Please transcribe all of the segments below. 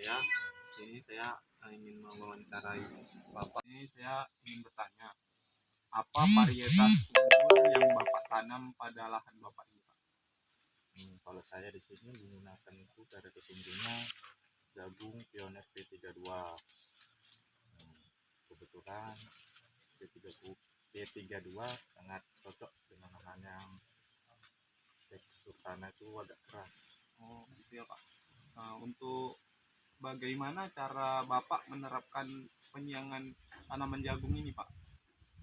saya. Sini saya ingin mewawancarai Bapak. Ini saya ingin bertanya, apa varietas unggul yang Bapak tanam pada lahan Bapak ini, Pak? Kalau saya di sini menggunakan itu varietas unggulnya jagung Pioneer P32. Kebetulan P32 sangat cocok dengan lahan yang tekstur tanah itu agak keras. Oh, gitu ya, Pak. Untuk bagaimana cara Bapak menerapkan penyiangan tanaman jagung ini, Pak?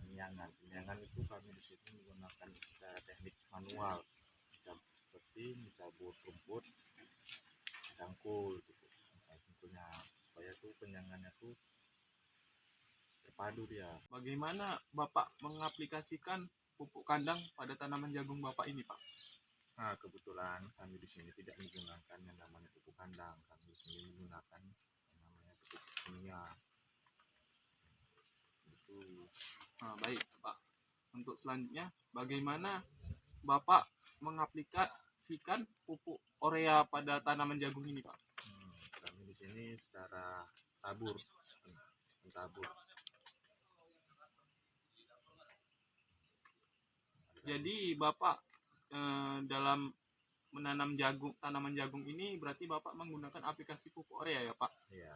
Penyiangan itu kami di sini menggunakan secara teknik manual, seperti mencabut rumput, cangkul gitu. Tentunya supaya tuh penyiangannya tuh terpadu dia. Bagaimana Bapak mengaplikasikan pupuk kandang pada tanaman jagung Bapak ini, Pak? Nah, kebetulan kami di sini tidak menggunakan yang namanya pupuk kandang. Kami di sini menggunakan yang namanya pupuk kimia. Itu. Baik, Pak. Untuk selanjutnya, bagaimana Bapak mengaplikasikan pupuk urea pada tanaman jagung ini, Pak? Kami di sini secara tabur, sistem tabur. Jadi Bapak dalam menanam tanaman jagung ini berarti Bapak menggunakan aplikasi pupuk urea ya, Pak? Iya.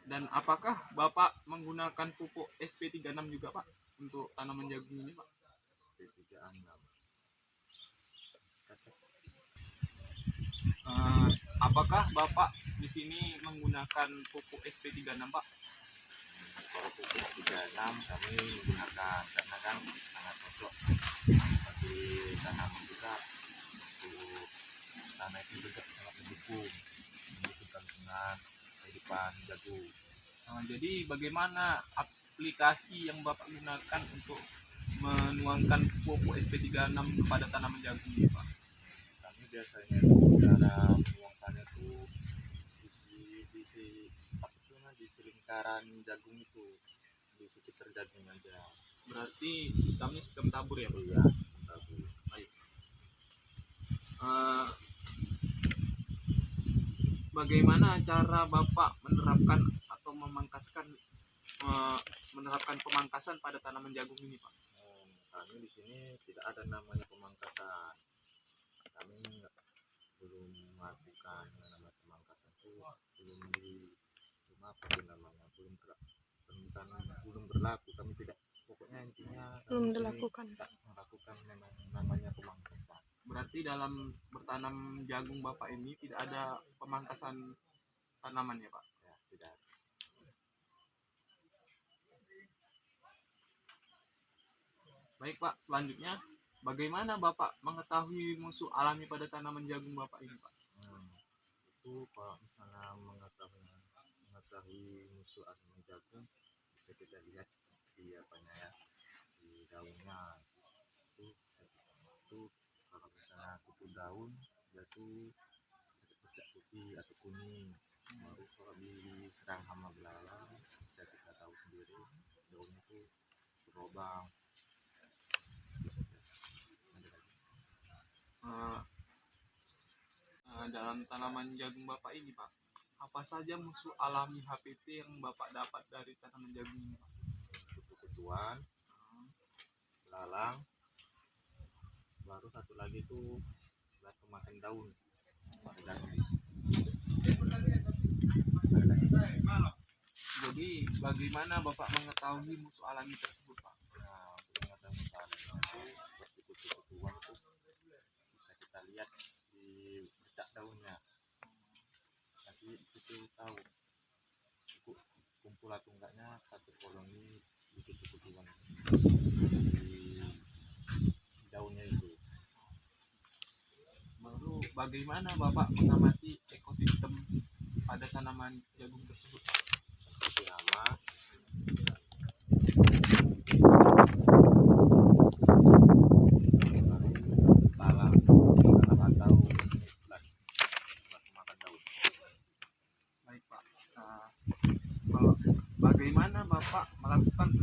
Dan apakah Bapak menggunakan pupuk SP36 juga, Pak, untuk tanaman jagung ini, Pak? SP36. Apakah Bapak di sini menggunakan pupuk SP36, Pak? Kalau pupuk 36 kami menggunakan karena kan sangat cocok bagi tanaman kita. Untuk tanah itu juga sangat mendukung kelangsungan kehidupan jagung. Jadi bagaimana aplikasi yang Bapak gunakan untuk menuangkan pupuk SP36 kepada tanaman jagung ini, Pak? Kami biasanya itu cara menuangkannya itu di lingkaran jagung itu, di sekitar jagung aja. Berarti sistemnya sistem tabur ya, Pak? Iya, sistem tabur. Baik. Bagaimana cara Bapak menerapkan atau menerapkan pemangkasan pada tanaman jagung ini, Pak? Kami di sini tidak ada namanya pemangkasan. Kami belum melakukan namanya pemangkasan itu, belum berlaku. Kami tidak, pokoknya intinya belum dilakukan. tidak melakukan namanya pemangkasan. Berarti dalam bertanam jagung Bapak ini tidak ada pemangkasan tanaman ya, Pak? Ya, tidak. Baik, Pak, selanjutnya bagaimana Bapak mengetahui musuh alami pada tanaman jagung Bapak ini, Pak? Itu kalau misalnya mengetahui musuh alami jagung, bisa kita lihat di apanya ya, di daunnya. Itu kalau misalnya kutu daun dia tuh bercak putih atau kuning. Baru kalau diserang hama belalang bisa kita tahu sendiri daunnya tuh berlubang. Dalam tanaman jagung Bapak ini, Pak, apa saja musuh alami HPT yang Bapak dapat dari tanaman jagung ini, Pak? Kutu-kutuan, belalang, baru satu lagi tuh pemakan daun. Jadi bagaimana Bapak mengetahui musuh alami tersebut, Pak? Nah, untuk mengetahui musuh alami itu seperti kutu-kutuan itu bisa kita lihat di bercak daunnya. Nanti disitu tahu kumpul atau enggaknya satu koloni di kutu-kutuan di daunnya itu. Baru bagaimana Bapak mengamati ekosistem pada tanaman jagung tersebut, Pak? Seperti hama, lalang atau pemakan daun. Baik, Pak. Kalau bagaimana Bapak melakukan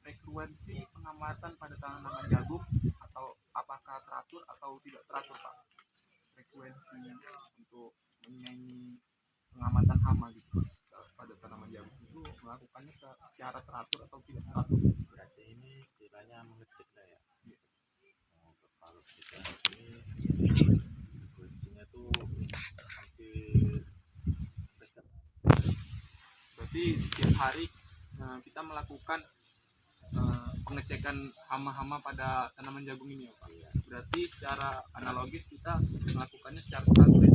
frekuensi pengamatan pada tanaman jagung, atau apakah teratur atau tidak teratur, Pak? Frekuensi hama gitu pada tanaman jagung itu melakukannya secara teratur atau tidak teratur? Berarti ini istilahnya mengecek lah ya. Kalau kita di sini kondisinya tuh hampir Berarti setiap hari kita melakukan pengecekan hama-hama pada tanaman jagung ini ya Pak. Berarti secara analogis kita melakukannya secara teratur ya.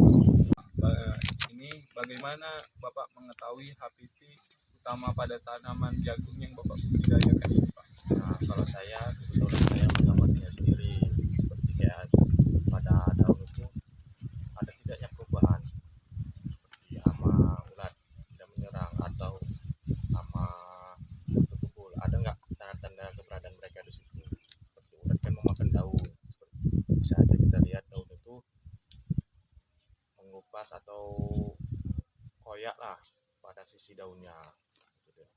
Ini bagaimana Bapak mengetahui HPT utama pada tanaman jagung yang Bapak budidayakan ini Pak? Nah, kalau saya kebetulan saya mengamatinya sendiri, seperti kayak pada daun itu ada tidaknya perubahan seperti hama ulat tidak menyerang atau hama kutu tukul, ada nggak tanda-tanda keberadaan mereka di situ. Seperti ulat kan memakan daun, bisa aja kita lihat daun itu mengupas atau koyak lah pada sisi daunnya gitu ya.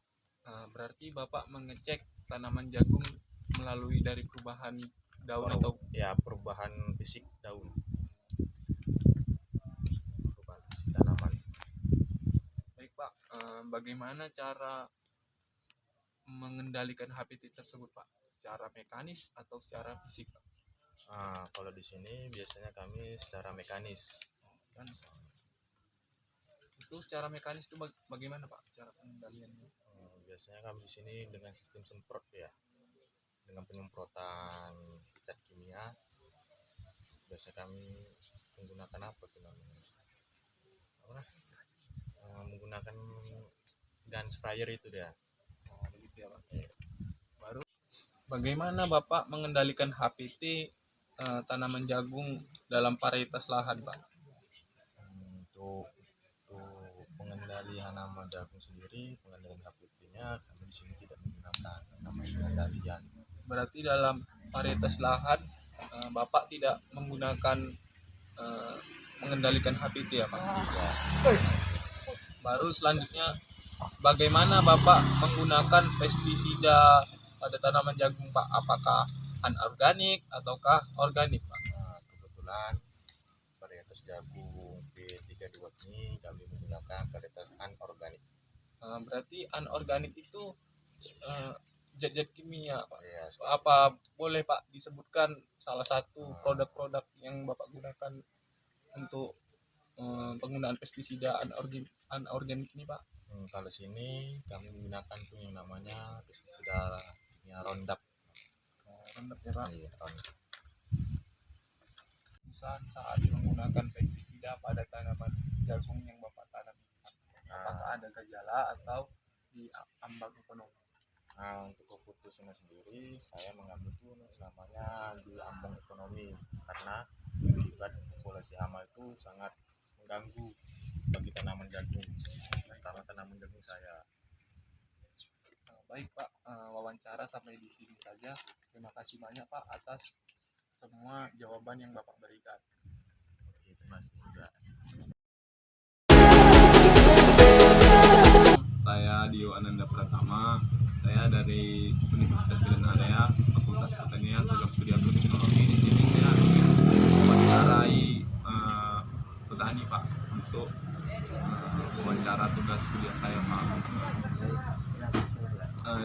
Berarti Bapak mengecek tanaman jagung melalui dari perubahan daun atau Ya perubahan fisik daun, perubahan fisik tanaman. baik Pak, bagaimana cara mengendalikan HPT tersebut Pak? Secara mekanis atau secara fisik Pak? Kalau di sini biasanya kami secara mekanis. Kan itu secara mekanis itu bagaimana Pak cara pengendaliannya? Biasanya kami di sini dengan sistem semprot ya, dengan penyemprotan zat kimia. Biasa kami menggunakan apa tuh namanya? Menggunakan gun sprayer itu dia. Begitu ya Pak. Baru bagaimana Bapak mengendalikan HPT tanaman jagung dalam varietas lahan Pak? Untuk pengendalian hama jagung sendiri, pengendalian HPT-nya kami di sini tidak menggunakan namanya pengendalian. Berarti dalam varietas lahan Bapak tidak menggunakan mengendalikan HPT ya Pak? Tidak. Baru selanjutnya bagaimana Bapak menggunakan pestisida pada tanaman jagung Pak? Apakah anorganik ataukah organik Pak? Kebetulan varietas jagung P32 ini kami menggunakan varietas anorganik. Berarti anorganik itu zat-zat kimia Pak. Ya, Apa boleh Pak disebutkan salah satu produk-produk yang Bapak gunakan untuk penggunaan pestisida anorganik ini Pak? Kalau sini kami menggunakan tuh yang namanya pestisida kimia Roundup. Roundup ya Pak. Iya, Roundup. Saat menggunakan pestisida pada tanaman jagung yang Bapak tanam ini Pak, apakah ada gejala atau di ambang ekonomi? Untuk keputusannya sendiri saya mengambil tuh namanya di ambang ekonomi, karena akibat populasi hama itu sangat mengganggu bagi tanaman jagung, terutama tanaman jagung saya. Baik Pak, wawancara sampai di sini saja. Terima kasih banyak Pak atas semua jawaban yang Bapak berikan. Itu masih juga. Saya Dio Ananda Pratama. Saya dari Universitas Pilihan Area, Fakultas Pertanian, Program Studi Agroteknologi. Di sini saya ingin mewawancarai petani Pak untuk wawancara tugas kuliah saya Pak.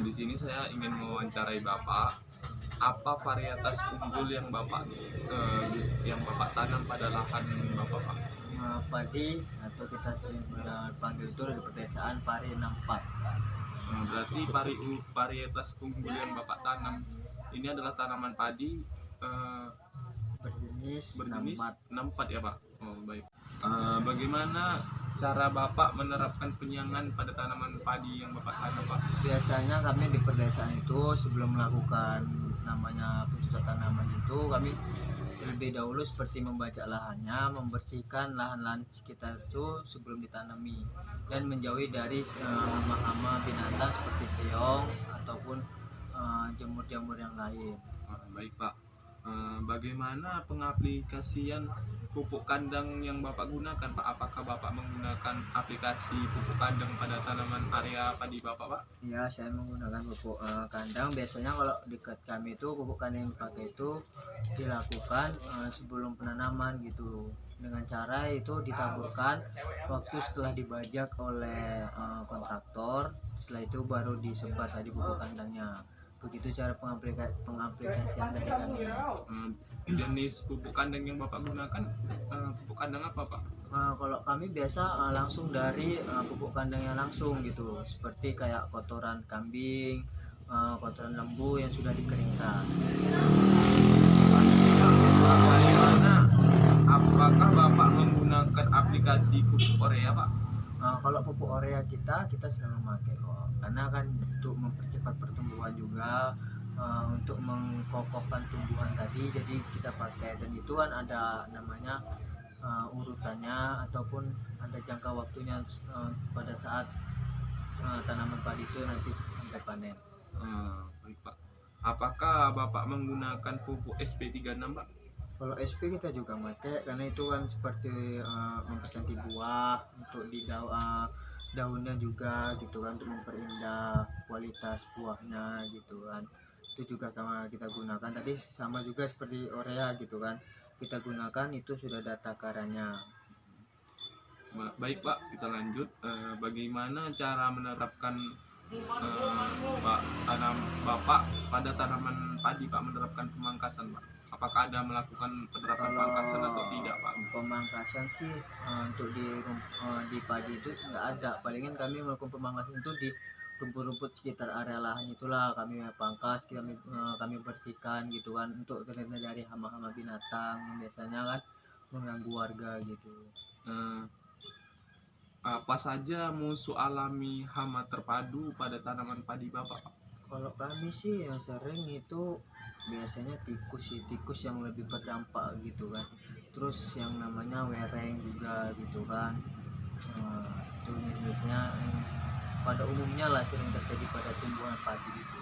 Di sini saya ingin mewawancarai Bapak. Apa varietas unggul yang Bapak tanam pada lahan Bapak Pak? Padi atau kita sering panggil itu dari pedesaan pari 64. Berarti varietas unggul yang Bapak tanam ini adalah tanaman padi berjenis 64 ya Pak? Oh baik. Bagaimana cara Bapak menerapkan penyiangan pada tanaman padi yang Bapak tanam Pak? Biasanya kami di pedesaan itu sebelum melakukan namanya pencucian tanaman itu kami terlebih dahulu seperti membajak lahannya, membersihkan lahan-lahan sekitar itu sebelum ditanami dan menjauhi dari hama-hama binatang seperti keong ataupun jamur-jamur yang lain. Baik Pak. Bagaimana pengaplikasian pupuk kandang yang Bapak gunakan Pak, apakah Bapak menggunakan aplikasi pupuk kandang pada tanaman area padi Bapak Pak? Ya, saya menggunakan pupuk kandang. Biasanya kalau dekat kami itu pupuk kandang yang dipakai itu dilakukan sebelum penanaman gitu. Dengan cara itu ditaburkan waktu setelah dibajak oleh kontraktor. Setelah itu baru disebar tadi pupuk kandangnya. Begitu cara pengaplikasian dari kami. Jenis pupuk kandang yang Bapak gunakan pupuk kandang apa Pak? Kalau kami biasa langsung dari pupuk kandangnya langsung gitu, seperti kayak kotoran kambing, kotoran lembu yang sudah dikeringkan. Bagaimana? Apakah Bapak menggunakan aplikasi pupuk urea Pak? Kalau pupuk urea kita selalu memakai kok, karena kan untuk mempercepat pertumbuhan juga, untuk mengkokohkan tumbuhan tadi, jadi kita pakai. Dan itu kan ada namanya urutannya ataupun ada jangka waktunya pada saat tanaman padi itu nanti sampai panen. Baik Pak. Apakah Bapak menggunakan pupuk SP36 Pak? Kalau SP kita juga pakai, karena itu kan seperti mempercantik buah, untuk di daunnya juga gitu kan, untuk memperindah kualitas buahnya gitu kan. Itu juga kita gunakan tadi, sama juga seperti urea gitu kan, kita gunakan itu sudah ada takarannya. Baik Pak, kita lanjut. Bagaimana cara menerapkan Bapak pada tanaman padi Pak, menerapkan pemangkasan Pak? Apakah ada melakukan penerapan pemangkasan atau tidak Pak? Pemangkasan sih untuk di padi itu nggak ada. Palingan kami melakukan pemangkasan itu di rumput-rumput sekitar area lahan, itulah kami pangkas, kami bersihkan gitu kan, untuk terhindar dari hama-hama binatang yang biasanya kan mengganggu warga gitu. Apa saja musuh alami hama terpadu pada tanaman padi Bapak Pak? Kalau kami sih yang sering itu biasanya tikus yang lebih berdampak gitu kan, terus yang namanya wereng juga gitu kan. Itu biasanya pada umumnya lah sering terjadi pada tumbuhan padi itu.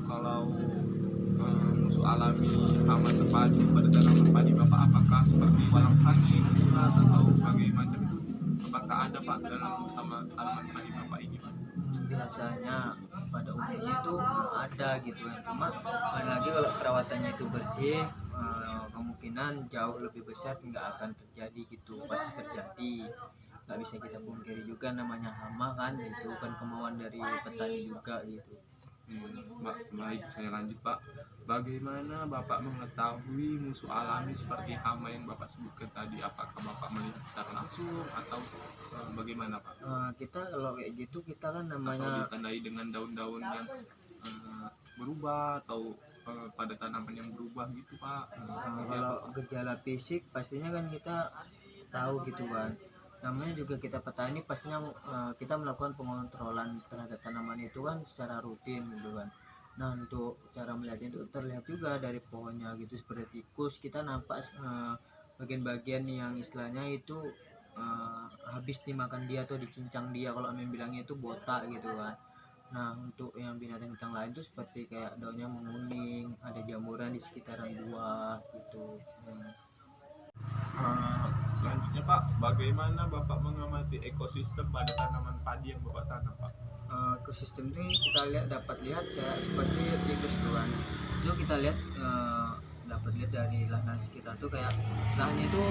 Kalau musuh alami hama terpadu pada tanaman padi Bapak, apakah seperti walang sangit, ulat, atau sebagai macam itu? Apakah ada Pak dalam sama tanaman padi Bapak ini Pak? Biasanya pada umumnya itu ada gitu kan, cuma lagi kalau perawatannya itu bersih, kemungkinan jauh lebih besar nggak akan terjadi gitu. Pasti terjadi, nggak bisa kita pungkiri juga, namanya hama kan, itu kan kemauan dari petani juga gitu. Baik, saya lanjut Pak. Bagaimana Bapak mengetahui musuh alami seperti hama yang Bapak sebutkan tadi? Apakah Bapak melihat secara langsung atau bagaimana Pak? Kita kalau kayak gitu, kita kan Atau namanya ditandai dengan daun-daun yang berubah atau pada tanaman yang berubah gitu Pak? kalau gejala fisik pastinya kan kita tahu gitu kan, namanya juga kita petani, pastinya kita melakukan pengontrolan terhadap tanaman itu kan secara rutin gitu kan. Nah, untuk cara melihatnya itu terlihat juga dari pohonnya gitu, seperti tikus kita nampak bagian-bagian yang istilahnya itu habis dimakan dia atau dicincang dia, kalau kami bilangnya itu botak gitu kan. Nah, untuk yang binatang lain itu seperti kayak daunnya menguning, ada jamuran di sekitaran buah gitu. Selanjutnya Pak, bagaimana Bapak mengamati ekosistem pada tanaman padi yang Bapak tanam Pak? Ekosistem ini kita dapat lihat kayak seperti tikus duluan itu, kita lihat dapat lihat dari lahan sekitar tuh, kayak lahannya itu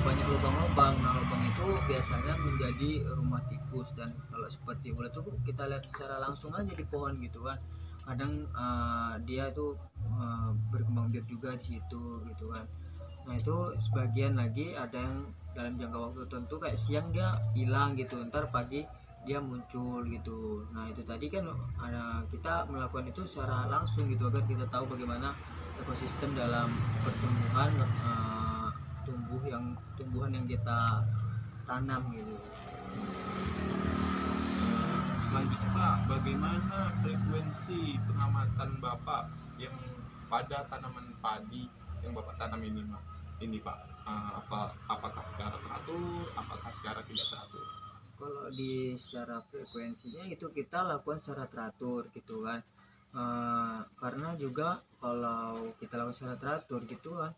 banyak lubang-lubang. Nah, lubang itu biasanya menjadi rumah tikus, dan kalau seperti ulat tuh kita lihat secara langsung aja di pohon gitu kan. Kadang dia itu berkembang biak juga di situ gitu kan. Nah, itu sebagian lagi ada yang dalam jangka waktu tertentu kayak siang dia hilang gitu, ntar pagi dia muncul gitu. Nah, itu tadi kan kita melakukan itu secara langsung gitu, agar kita tahu bagaimana ekosistem dalam pertumbuhan tumbuhan yang kita tanam gitu. Selanjutnya Pak, bagaimana frekuensi pengamatan Bapak yang pada tanaman padi yang Bapak tanam ini Pak? Apakah secara teratur, apakah secara tidak teratur? Kalau di secara frekuensinya itu kita lakukan secara teratur gitu kan. Karena juga kalau kita lakukan secara teratur gitu kan,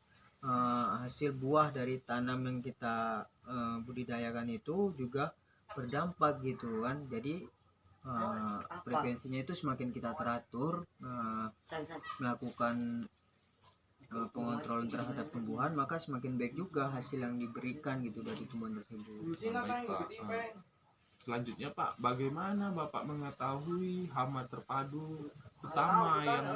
hasil buah dari tanam yang kita budidayakan itu juga berdampak gitu kan. Jadi frekuensinya itu semakin kita teratur, melakukan pengontrolan terhadap tumbuhan, maka semakin baik juga hasil yang diberikan gitu dari tumbuhan tersebut. Baik, Pak. Selanjutnya Pak, bagaimana Bapak mengetahui hama terpadu utama yang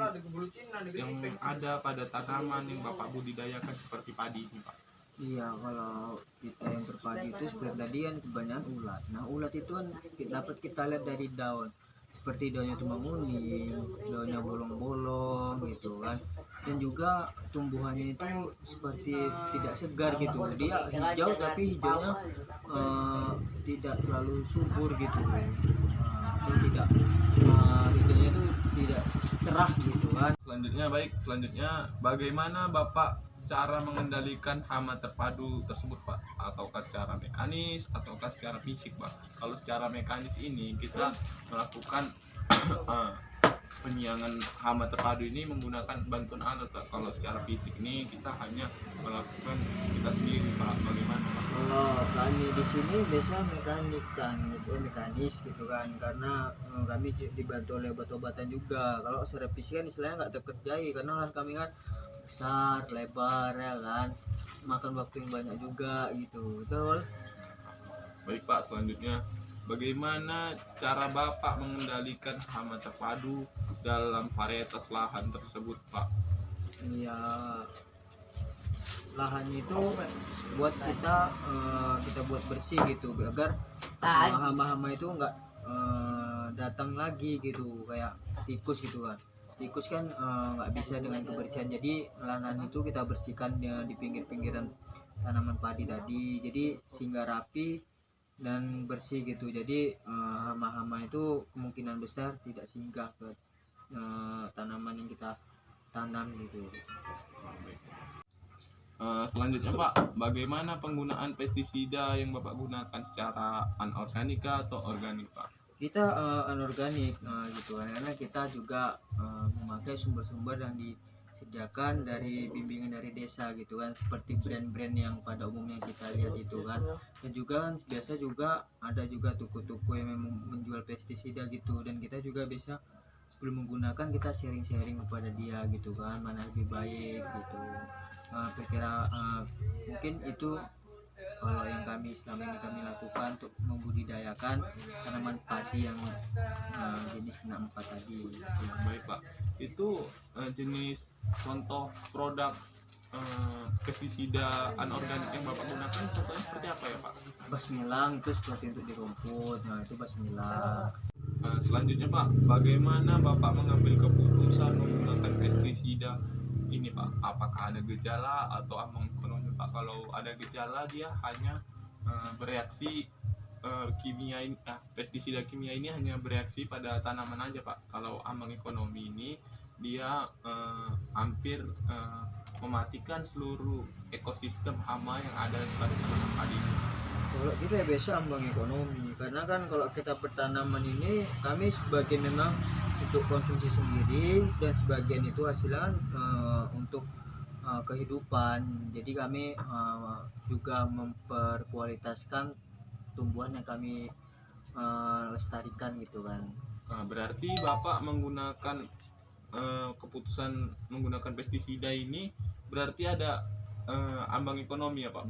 ada pada tanaman yang Bapak budidayakan seperti padi ini, Pak? Iya, kalau kita yang terpadu itu seperti tadi kan kebanyakan ulat. Nah, ulat itu kan dapat kita lihat dari daun, seperti daunnya tumbang kuning, daunnya bolong-bolong gitu kan. Dan juga tumbuhannya itu seperti tidak segar gitu. Dia hijau tapi hijaunya tidak terlalu subur gitu. Itu tidak hijaunya itu tidak cerah gitu kan. Selanjutnya bagaimana Bapak cara mengendalikan hama terpadu tersebut, Pak? Ataukah secara mekanis ataukah secara fisik, Pak? Kalau secara mekanis ini kita melakukan penyiangan hama terpadu ini menggunakan bantuan alat, Pak. Kalau secara fisik ini kita hanya melakukan kita sendiri, Pak. Bagaimana, Pak? Kalau kami di sini biasa mekanis gitu kan, karena kami dibantu oleh obat-obatan juga. Kalau secara fisik kan istilahnya nggak terkerjai karena lahan kami kan besar, lebar ya kan, makan waktu yang banyak juga gitu, betul. Baik, Pak, selanjutnya bagaimana cara Bapak mengendalikan hama terpadu dalam varietas lahan tersebut, Pak? Ya, lahannya itu buat kita buat bersih gitu agar hama-hama itu nggak datang lagi gitu, kayak tikus gitu kan. Tikus kan nggak bisa dengan kebersihan, jadi lahan itu kita bersihkan di pinggir-pinggiran tanaman padi tadi, jadi sehingga rapi dan bersih gitu. Jadi hama-hama itu kemungkinan besar tidak singgah ke tanaman yang kita tanam gitu. Selanjutnya, Pak, bagaimana penggunaan pestisida yang Bapak gunakan secara anorganik atau organik, Pak? Kita anorganik gitu, karena kita juga memakai sumber-sumber yang disediakan dari bimbingan dari desa gitu kan, seperti brand-brand yang pada umumnya kita lihat itu kan. Dan juga kan biasa juga ada juga toko-toko yang memang menjual pestisida gitu, dan kita juga bisa sebelum menggunakan kita sharing-sharing kepada dia gitu kan, mana lebih baik gitu. Kira-kira mungkin itu kalau yang selama ini kami lakukan untuk membudidayakan tanaman padi yang jenis 64 tadi. Baik, Pak, itu jenis contoh produk pestisida anorganik yang Bapak gunakan contohnya seperti apa ya, Pak? Basmilang itu seperti untuk di rumput, nah itu basmilang. Selanjutnya, Pak, bagaimana Bapak mengambil keputusan menggunakan pestisida ini, Pak? Apakah ada gejala atau ambang ekonomi, Pak? Kalau ada gejala dia hanya bereaksi kimia ini, pestisida kimia ini hanya bereaksi pada tanaman aja, Pak. Kalau ambang ekonomi ini dia hampir mematikan seluruh ekosistem hama yang ada pada tanaman padi. Kalau kita biasa ambang ekonomi, karena kan kalau kita bertanaman ini kami sebagian memang untuk konsumsi sendiri dan sebagian itu hasilnya untuk kehidupan. Jadi kami juga memperkualitaskan tumbuhan yang kami lestarikan gitu kan. Berarti Bapak menggunakan keputusan menggunakan pestisida ini berarti ada ambang ekonomi ya, Pak?